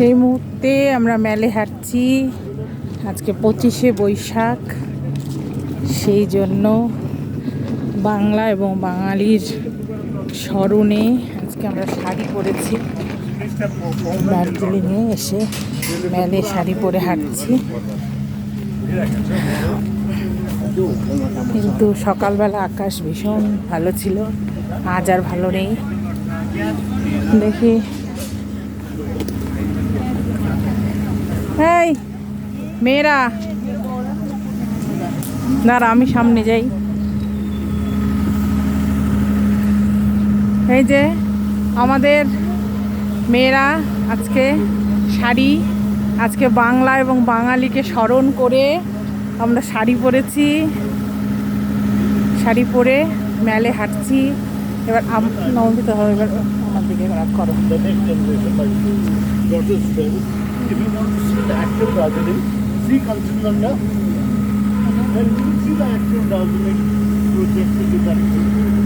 এই মুহূর্তে আমরা মেলে হাঁটছি। আজকে 25শে বৈশাখ, সেই জন্য বাংলা এবং বাঙালির স্মরণে আজকে আমরা শাড়ি পরেছি। দার্জিলিংয়ে এসে মেলে শাড়ি পরে হাঁটছি। কিন্তু সকালবেলা আকাশ ভীষণ ভালো ছিল, আজ আর ভালো নেই। দেখি, এই মেয়েরা দাঁড়া, আমি সামনে যাই। এই যে আমাদের মেয়েরা আজকে শাড়ি, আজকে বাংলা এবং বাঙালিকে স্মরণ করে আমরা শাড়ি পরেছি। শাড়ি পরে মেলে হাঁটছি। এবার নন্দিত হবে, এবার আমার দিকে রাগ করো। If you want to see the actual Darjeeling, see Kanchenjunga, then you will see the actual Darjeeling project in the country.